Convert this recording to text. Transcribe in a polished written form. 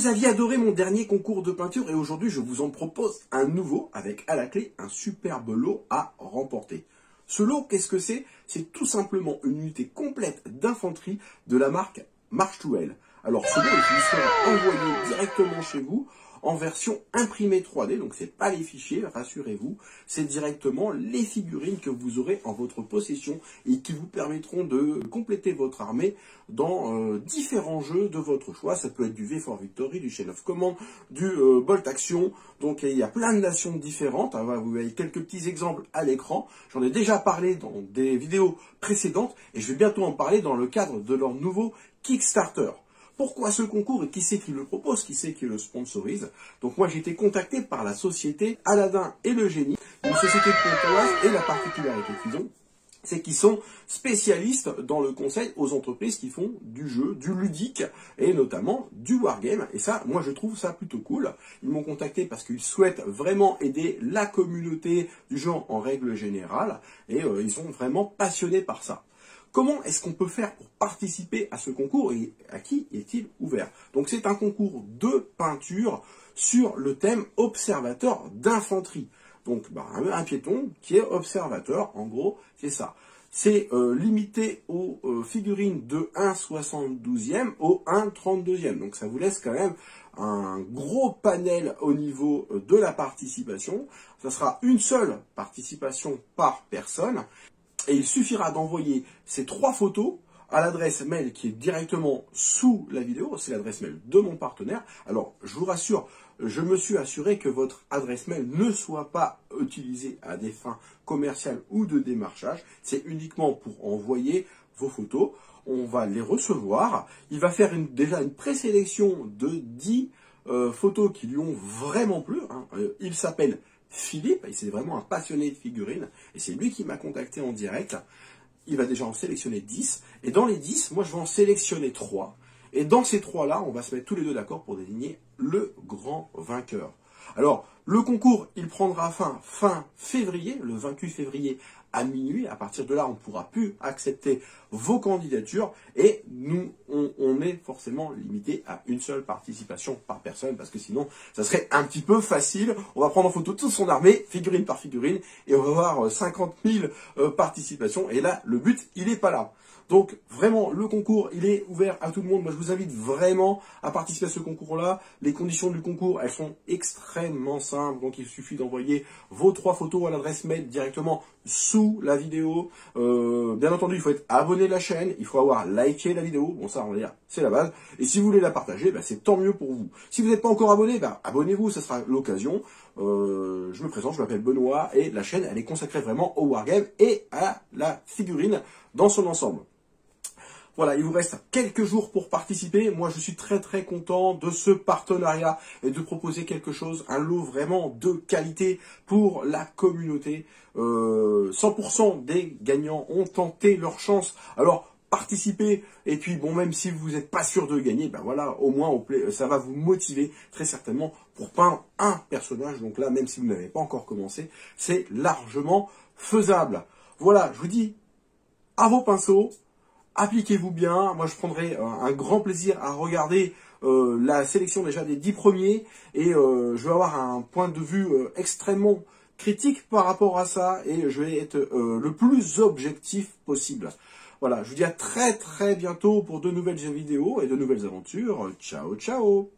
Vous aviez adoré mon dernier concours de peinture et aujourd'hui je vous en propose un nouveau avec à la clé un superbe lot à remporter. Ce lot, qu'est-ce que c'est? C'est tout simplement une unité complète d'infanterie de la marque March to Hell. Alors ce lot, il vous sera envoyé directement chez vous en version imprimée 3D, donc c'est pas les fichiers, rassurez-vous, c'est directement les figurines que vous aurez en votre possession et qui vous permettront de compléter votre armée dans différents jeux de votre choix. Ça peut être du V for Victory, du Chain of Command, du Bolt Action, donc il y a plein de nations différentes. Alors, vous voyez quelques petits exemples à l'écran, j'en ai déjà parlé dans des vidéos précédentes et je vais bientôt en parler dans le cadre de leur nouveau Kickstarter. Pourquoi ce concours et qui c'est qui le propose, qui c'est qui le sponsorise? Donc moi j'ai été contacté par la société Aladdin et le Génie, une société de pontoise, et la particularité qu'ils ont, c'est qu'ils sont spécialistes dans le conseil aux entreprises qui font du jeu, du ludique et notamment du wargame. Et ça, moi je trouve ça plutôt cool. Ils m'ont contacté parce qu'ils souhaitent vraiment aider la communauté du jeu en règle générale et ils sont vraiment passionnés par ça. Comment est-ce qu'on peut faire pour participer à ce concours et à qui est-il ouvert? Donc c'est un concours de peinture sur le thème observateur d'infanterie. Donc un piéton qui est observateur, en gros, c'est ça. C'est limité aux figurines de 1/72e au 1/32e. Donc ça vous laisse quand même un gros panel au niveau de la participation. Ça sera une seule participation par personne. Et il suffira d'envoyer ces 3 photos à l'adresse mail qui est directement sous la vidéo. C'est l'adresse mail de mon partenaire. Alors, je vous rassure, je me suis assuré que votre adresse mail ne soit pas utilisée à des fins commerciales ou de démarchage. C'est uniquement pour envoyer vos photos. On va les recevoir. Il va faire déjà une présélection de 10 photos qui lui ont vraiment plu. Il s'appelle Philippe, c'est vraiment un passionné de figurines, et c'est lui qui m'a contacté en direct. Il va déjà en sélectionner 10, et dans les 10, moi je vais en sélectionner 3. Et dans ces 3-là, on va se mettre tous les deux d'accord pour désigner le grand vainqueur. Alors, le concours, il prendra fin février, le 28 février à minuit. À partir de là, on ne pourra plus accepter vos candidatures et nous, on est forcément limité à une seule participation par personne parce que sinon, ça serait un petit peu facile. On va prendre en photo toute son armée, figurine par figurine, et on va avoir 50 000 participations. Et là, le but, il n'est pas là. Donc vraiment, le concours, il est ouvert à tout le monde. Moi, je vous invite vraiment à participer à ce concours-là. Les conditions du concours, elles sont extrêmement simples. Donc, il suffit d'envoyer vos 3 photos à l'adresse mail directement sous la vidéo. Bien entendu, il faut être abonné de la chaîne. Il faut avoir liké la vidéo. Bon, ça, on va dire, c'est la base. Et si vous voulez la partager, c'est tant mieux pour vous. Si vous n'êtes pas encore abonné, abonnez-vous. Ça sera l'occasion. Je me présente, je m'appelle Benoît. Et la chaîne, elle est consacrée vraiment au wargame et à la figurine dans son ensemble. Voilà, il vous reste quelques jours pour participer. Moi, je suis très très content de ce partenariat et de proposer quelque chose, un lot vraiment de qualité pour la communauté. 100% des gagnants ont tenté leur chance. Alors, participez et puis bon, même si vous n'êtes pas sûr de gagner, voilà, au moins ça va vous motiver très certainement pour peindre un personnage. Donc là, même si vous n'avez pas encore commencé, c'est largement faisable. Voilà, je vous dis à vos pinceaux. Appliquez-vous bien. Moi, je prendrai un grand plaisir à regarder la sélection déjà des 10 premiers. Et je vais avoir un point de vue extrêmement critique par rapport à ça. Et je vais être le plus objectif possible. Voilà, je vous dis à très très bientôt pour de nouvelles vidéos et de nouvelles aventures. Ciao, ciao!